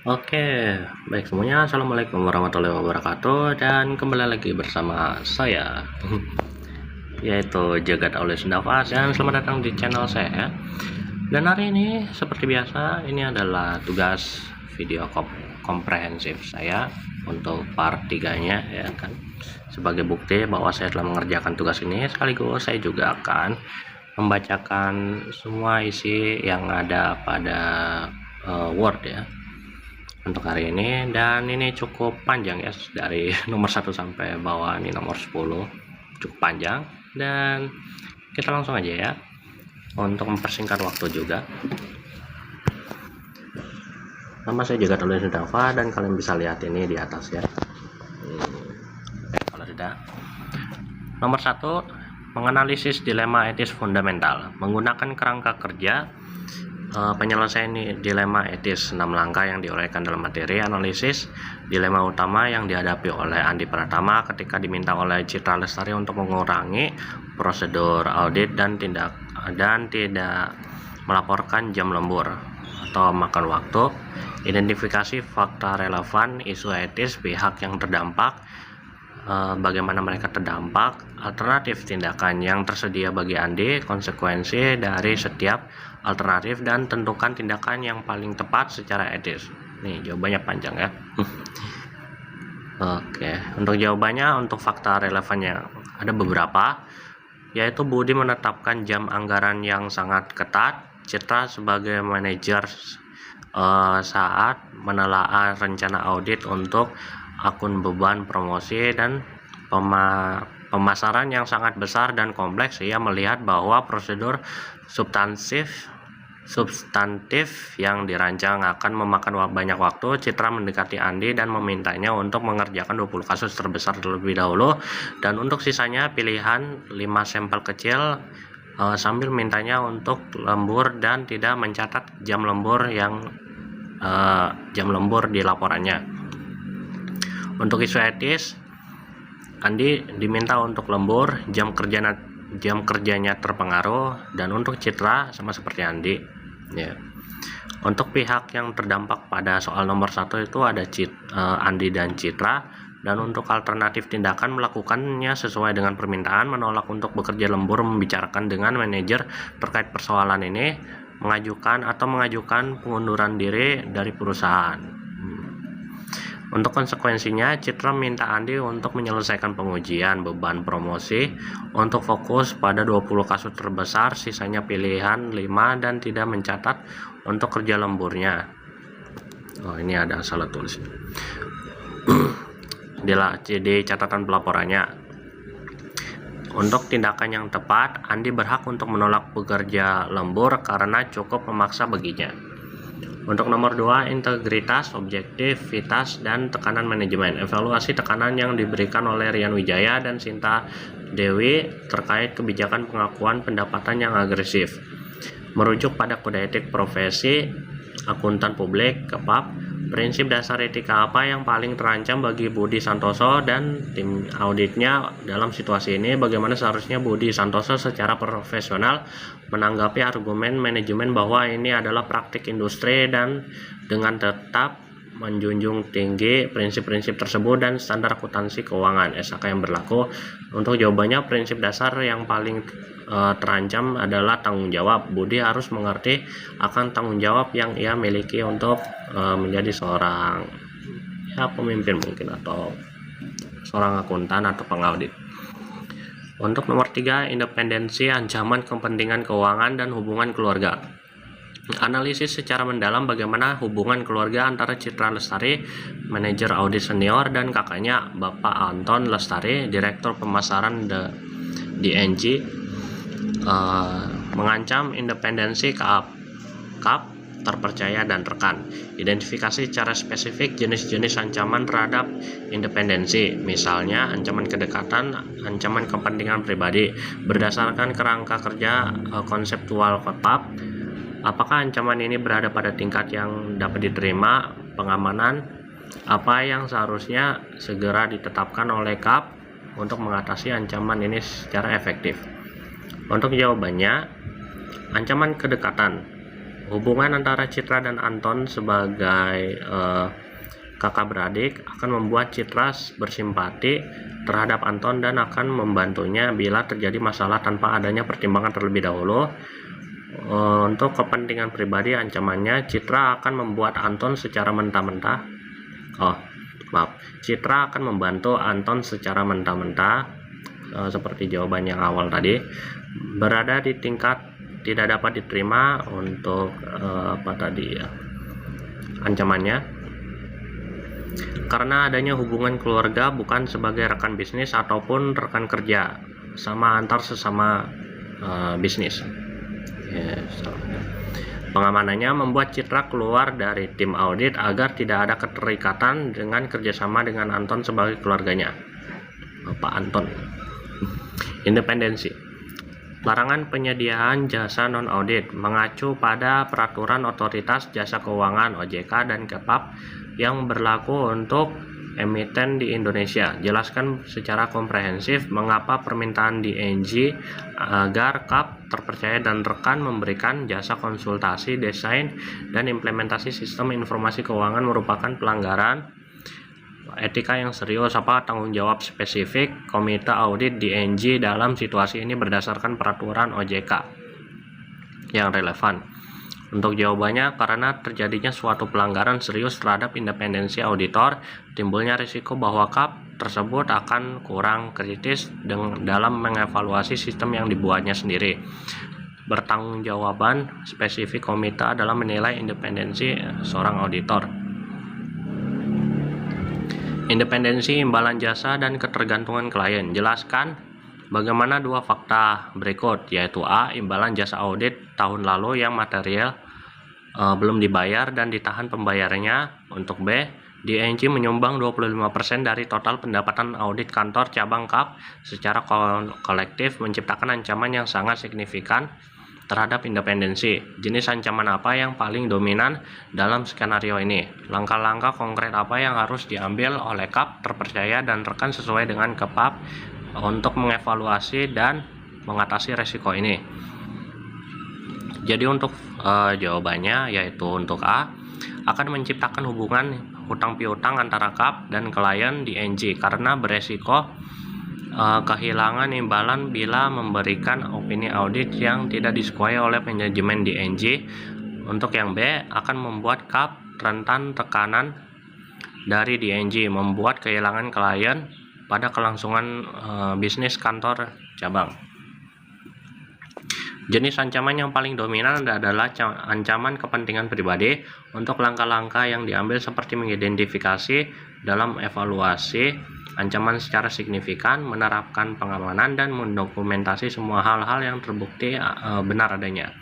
Oke, baik semuanya. Assalamualaikum warahmatullahi wabarakatuh, dan kembali lagi bersama saya, yaitu Jagat Aulis Nafas, dan selamat datang di channel saya. Dan hari ini, seperti biasa, ini adalah tugas video komprehensif saya untuk part 3-nya, ya kan. Sebagai bukti bahwa saya telah mengerjakan tugas ini, sekaligus saya juga akan membacakan semua isi yang ada pada Word ya untuk hari ini. Dan ini cukup panjang ya, dari nomor 1 sampai bawah ini nomor 10, cukup panjang. Dan kita langsung aja ya, untuk mempersingkat waktu juga. Nama saya juga tulis Dava, dan kalian bisa lihat ini di atas ya. Kalau tidak, nomor 1, menganalisis dilema etis fundamental menggunakan kerangka kerja. Penyelesaian dilema etis 6 langkah yang diuraikan dalam materi analisis dilema utama yang dihadapi oleh Andi Pratama ketika diminta oleh Citra Lestari untuk mengurangi prosedur audit dan tidak melaporkan jam lembur atau makan waktu. Identifikasi fakta relevan, isu etis pihak yang terdampak, bagaimana mereka terdampak, alternatif tindakan yang tersedia bagi Andi, konsekuensi dari setiap alternatif, dan tentukan tindakan yang paling tepat secara etis. Nih jawabannya panjang ya. Oke, untuk jawabannya, untuk fakta relevannya ada beberapa, yaitu Budi menetapkan jam anggaran yang sangat ketat. Citra sebagai manajer saat menelaah rencana audit untuk akun beban promosi dan pemasaran yang sangat besar dan kompleks. Ia melihat bahwa prosedur substantif yang dirancang akan memakan banyak waktu. Citra mendekati Andi dan memintanya untuk mengerjakan 20 kasus terbesar terlebih dahulu, dan untuk sisanya pilihan 5 sampel kecil, sambil mintanya untuk lembur dan tidak mencatat jam lembur di laporannya. Untuk isu etis, Andi diminta untuk lembur, jam kerjanya terpengaruh. Dan untuk Citra sama seperti Andi ya. Untuk pihak yang terdampak pada soal nomor 1 itu ada Andi dan Citra. Dan untuk alternatif tindakan, melakukannya sesuai dengan permintaan, menolak untuk bekerja lembur, membicarakan dengan manajer terkait persoalan ini, mengajukan pengunduran diri dari perusahaan. Untuk konsekuensinya, Citra minta Andi untuk menyelesaikan pengujian beban promosi untuk fokus pada 20 kasus terbesar, sisanya pilihan 5 dan tidak mencatat untuk kerja lemburnya. Oh, ini ada salah tulis. Di catatan pelaporannya. Untuk tindakan yang tepat, Andi berhak untuk menolak bekerja lembur karena cukup memaksa baginya. Untuk nomor 2, integritas, objektivitas, dan tekanan manajemen. Evaluasi tekanan yang diberikan oleh Rian Wijaya dan Sinta Dewi terkait kebijakan pengakuan pendapatan yang agresif. Merujuk pada kode etik profesi akuntan publik (KEPAP), prinsip dasar etika apa yang paling terancam bagi Budi Santoso dan tim auditnya dalam situasi ini? Bagaimana seharusnya Budi Santoso secara profesional menanggapi argumen manajemen bahwa ini adalah praktik industri dan dengan tetap menjunjung tinggi prinsip-prinsip tersebut dan standar akuntansi keuangan (SAK) yang berlaku? Untuk jawabannya, prinsip dasar yang paling terancam adalah tanggung jawab. Budi harus mengerti akan tanggung jawab yang ia miliki untuk menjadi seorang pemimpin mungkin, atau seorang akuntan atau pengaudit. Untuk nomor 3, independensi, ancaman kepentingan keuangan, dan hubungan keluarga. Analisis secara mendalam bagaimana hubungan keluarga antara Citra Lestari, manajer audit senior, dan kakaknya Bapak Anton Lestari, direktur pemasaran DNG, mengancam independensi KAP terpercaya dan rekan. Identifikasi secara spesifik jenis-jenis ancaman terhadap independensi, misalnya ancaman kedekatan, ancaman kepentingan pribadi. Berdasarkan kerangka kerja konseptual KAP, apakah ancaman ini berada pada tingkat yang dapat diterima? Pengamanan apa yang seharusnya segera ditetapkan oleh KAP untuk mengatasi ancaman ini secara efektif? Untuk jawabannya, ancaman kedekatan Hubungan antara Citra dan Anton sebagai kakak beradik akan membuat Citra bersimpati terhadap Anton dan akan membantunya bila terjadi masalah tanpa adanya pertimbangan terlebih dahulu. Untuk kepentingan pribadi ancamannya, Citra akan membuat Anton secara mentah-mentah. Citra akan membantu Anton secara mentah-mentah, seperti jawaban yang awal tadi, berada di tingkat tidak dapat diterima. Untuk ancamannya, karena adanya hubungan keluarga bukan sebagai rekan bisnis ataupun rekan kerja sama antar sesama bisnis. Pengamanannya membuat Citra keluar dari tim audit agar tidak ada keterikatan dengan kerjasama dengan Anton sebagai keluarganya, Bapak Anton. Independensi. Larangan penyediaan jasa non-audit mengacu pada peraturan Otoritas Jasa Keuangan (OJK) dan KEPAP yang berlaku untuk emiten di Indonesia. Jelaskan secara komprehensif mengapa permintaan DNG agar KAP terpercaya dan rekan memberikan jasa konsultasi, desain, dan implementasi sistem informasi keuangan merupakan pelanggaran etika yang serius. Apa tanggung jawab spesifik Komite Audit DNG dalam situasi ini berdasarkan peraturan OJK yang relevan? Untuk jawabannya, karena terjadinya suatu pelanggaran serius terhadap independensi auditor, timbulnya risiko bahwa KAP tersebut akan kurang kritis dalam mengevaluasi sistem yang dibuatnya sendiri. Bertanggungjawaban spesifik komite adalah menilai independensi seorang auditor. Independensi imbalan jasa dan ketergantungan klien. Jelaskan bagaimana dua fakta berikut, yaitu A. Imbalan jasa audit tahun lalu yang material belum dibayar dan ditahan pembayarannya. Untuk B. DNG menyumbang 25% dari total pendapatan audit kantor cabang KAP secara kolektif, menciptakan ancaman yang sangat signifikan terhadap independensi. Jenis ancaman apa yang paling dominan dalam skenario ini? Langkah-langkah konkret apa yang harus diambil oleh KAP terpercaya dan rekan sesuai dengan KEPAP untuk mengevaluasi dan mengatasi resiko ini? Jadi untuk jawabannya yaitu untuk A, akan menciptakan hubungan hutang piutang antara KAP dan klien DNG karena beresiko kehilangan imbalan bila memberikan opini audit yang tidak disukai oleh manajemen DNG. Untuk yang B, akan membuat KAP rentan tekanan dari DNG, membuat kehilangan klien pada kelangsungan bisnis kantor cabang. Jenis ancaman yang paling dominan adalah ancaman kepentingan pribadi. Untuk langkah-langkah yang diambil seperti mengidentifikasi dalam evaluasi ancaman secara signifikan, menerapkan pengamanan, dan mendokumentasi semua hal-hal yang terbukti benar adanya.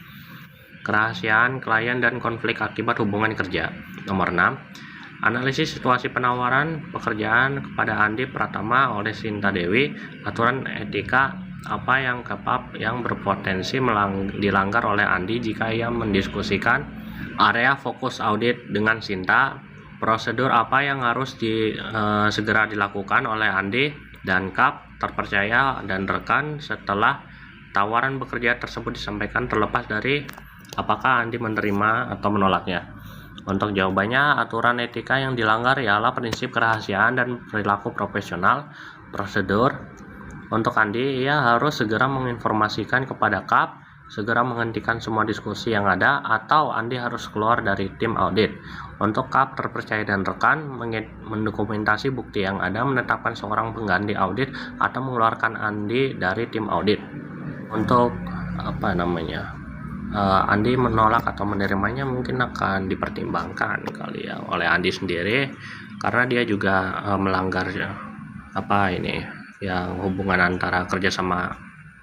Kerahasiaan klien dan konflik akibat hubungan kerja. Nomor 6. Analisis situasi penawaran pekerjaan kepada Andi Pratama oleh Sinta Dewi. Aturan etika apa yang KEPAP yang berpotensi dilanggar oleh Andi jika ia mendiskusikan area fokus audit dengan Sinta? Prosedur apa yang harus segera dilakukan oleh Andi dan KAP terpercaya dan rekan setelah tawaran bekerja tersebut disampaikan, terlepas dari apakah Andi menerima atau menolaknya? Untuk jawabannya, aturan etika yang dilanggar ialah prinsip kerahasiaan dan perilaku profesional. Prosedur untuk Andi, ia harus segera menginformasikan kepada KAP, segera menghentikan semua diskusi yang ada, atau Andi harus keluar dari tim audit. Untuk KAP terpercaya dan rekan, mendokumentasi bukti yang ada, menetapkan seorang pengganti audit, atau mengeluarkan Andi dari tim audit. Untuk Andi menolak atau menerimanya mungkin akan dipertimbangkan kali ya oleh Andi sendiri, karena dia juga melanggar yang hubungan antara kerja sama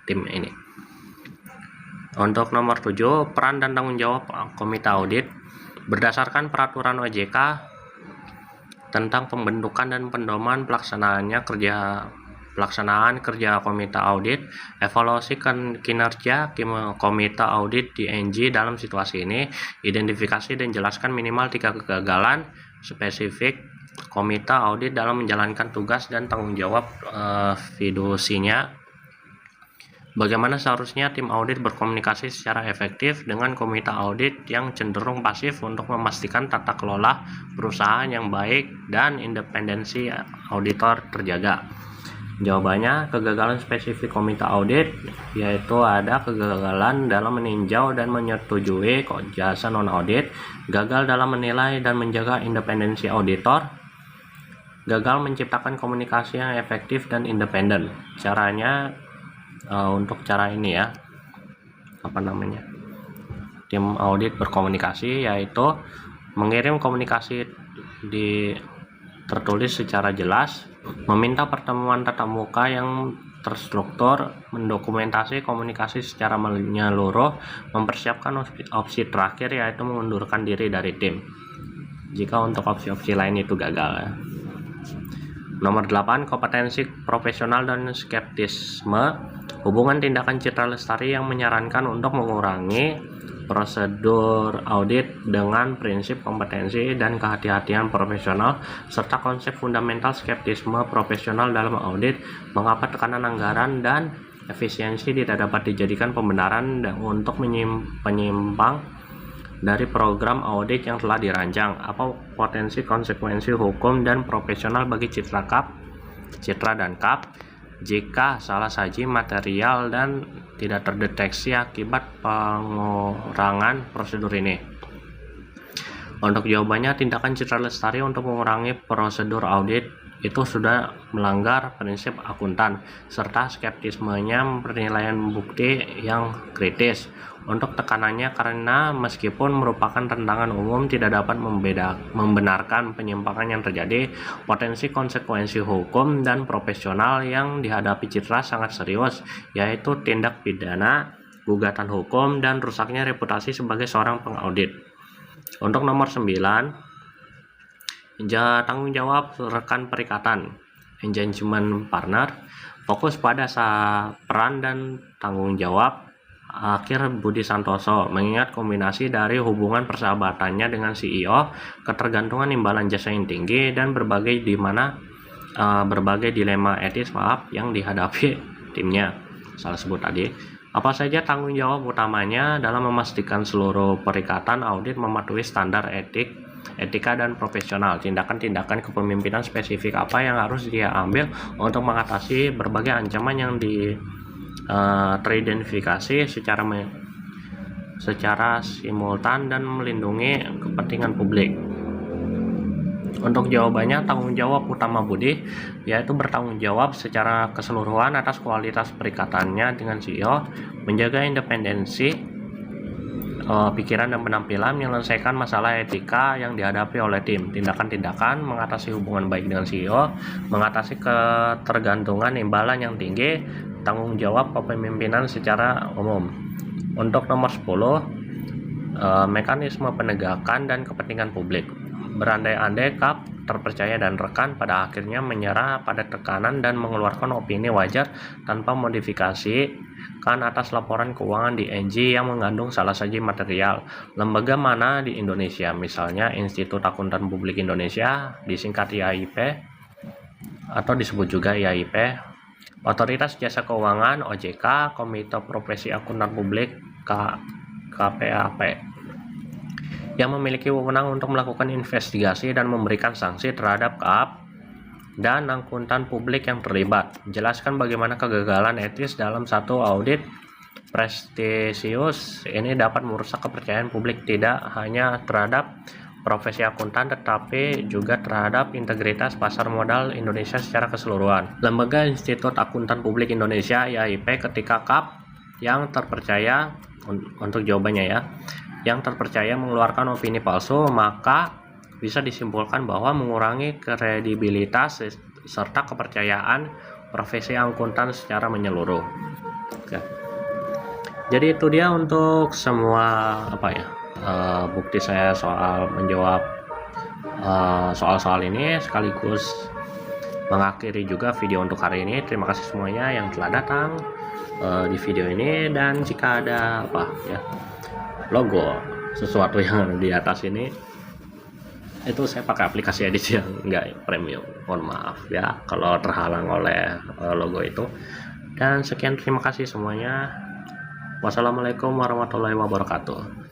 tim ini. Untuk nomor 7, peran dan tanggung jawab komite audit. Berdasarkan peraturan OJK tentang pembentukan dan pedoman pelaksanaan kerja komite audit, evaluasi kinerja komite audit DNG dalam situasi ini, identifikasi dan jelaskan minimal 3 kegagalan spesifik komite audit dalam menjalankan tugas dan tanggung jawab fidusinya. Bagaimana seharusnya tim audit berkomunikasi secara efektif dengan komite audit yang cenderung pasif untuk memastikan tata kelola perusahaan yang baik dan independensi auditor terjaga? Jawabannya, kegagalan spesifik komite audit yaitu ada kegagalan dalam meninjau dan menyetujui jasa non-audit, gagal dalam menilai dan menjaga independensi auditor, gagal menciptakan komunikasi yang efektif dan independen. Caranya untuk cara ini ya, tim audit berkomunikasi yaitu mengirim komunikasi tertulis secara jelas, meminta pertemuan tatap muka yang terstruktur, mendokumentasi komunikasi secara menyeluruh, mempersiapkan opsi terakhir yaitu mengundurkan diri dari tim jika untuk opsi-opsi lain itu gagal ya. Nomor 8, kompetensi profesional dan skeptisme. Hubungan tindakan Citra Lestari yang menyarankan untuk mengurangi prosedur audit dengan prinsip kompetensi dan kehati-hatian profesional serta konsep fundamental skeptisme profesional dalam audit. Mengapa tekanan anggaran dan efisiensi tidak dapat dijadikan pembenaran untuk penyimpang dari program audit yang telah dirancang? Apa potensi konsekuensi hukum dan profesional bagi Citra dan Kap jika salah saji material dan tidak terdeteksi akibat pengurangan prosedur ini? Untuk jawabannya, tindakan Citra Lestari untuk mengurangi prosedur audit itu sudah melanggar prinsip akuntan serta skeptismenya penilaian bukti yang kritis. Untuk tekanannya, karena meskipun merupakan tentangan umum tidak dapat membenarkan penyimpangan yang terjadi, potensi konsekuensi hukum dan profesional yang dihadapi Citra sangat serius, yaitu tindak pidana, gugatan hukum, dan rusaknya reputasi sebagai seorang pengaudit. Untuk nomor 9, tanggung jawab rekan perikatan, engagement partner, fokus pada peran dan tanggung jawab akhir Budi Santoso, mengingat kombinasi dari hubungan persahabatannya dengan CEO, ketergantungan imbalan jasa yang tinggi, dan berbagai dilema etis yang dihadapi timnya. Salah sebut tadi. Apa saja tanggung jawab utamanya dalam memastikan seluruh perikatan audit mematuhi standar etika dan profesional? Tindakan-tindakan kepemimpinan spesifik apa yang harus dia ambil untuk mengatasi berbagai ancaman yang teridentifikasi secara simultan dan melindungi kepentingan publik? Untuk jawabannya, tanggung jawab utama Budi yaitu bertanggung jawab secara keseluruhan atas kualitas perikatannya dengan CEO, menjaga independensi pikiran dan penampilan, menyelesaikan masalah etika yang dihadapi oleh tim, tindakan-tindakan mengatasi hubungan baik dengan CEO, mengatasi ketergantungan imbalan yang tinggi, tanggung jawab kepemimpinan secara umum. Untuk nomor 10, mekanisme penegakan dan kepentingan publik. Berandai-andai Kap terpercaya dan rekan pada akhirnya menyerah pada tekanan dan mengeluarkan opini wajar tanpa modifikasi atas laporan keuangan di NG yang mengandung salah saji material. Lembaga mana di Indonesia, misalnya Institut Akuntan Publik Indonesia, disingkat IAIP atau disebut juga IAIP, Otoritas Jasa Keuangan OJK, Komite Profesi Akuntan Publik KPAP, yang memiliki wewenang untuk melakukan investigasi dan memberikan sanksi terhadap KAP dan akuntan publik yang terlibat. Jelaskan bagaimana kegagalan etis dalam satu audit prestisius ini dapat merusak kepercayaan publik tidak hanya terhadap profesi akuntan tetapi juga terhadap integritas pasar modal Indonesia secara keseluruhan. Lembaga Institut Akuntan Publik Indonesia IAIP ketika KAP yang terpercaya, untuk jawabannya ya, yang terpercaya mengeluarkan opini palsu, maka bisa disimpulkan bahwa mengurangi kredibilitas serta kepercayaan profesi akuntan secara menyeluruh. Oke. Jadi itu dia untuk semua bukti saya soal menjawab soal-soal ini, sekaligus mengakhiri juga video untuk hari ini. Terima kasih semuanya yang telah datang di video ini, dan jika ada logo sesuatu yang ada di atas ini, itu saya pakai aplikasi edisi yang enggak premium, mohon maaf ya kalau terhalang oleh logo itu. Dan sekian, terima kasih semuanya. Wassalamualaikum warahmatullahi wabarakatuh.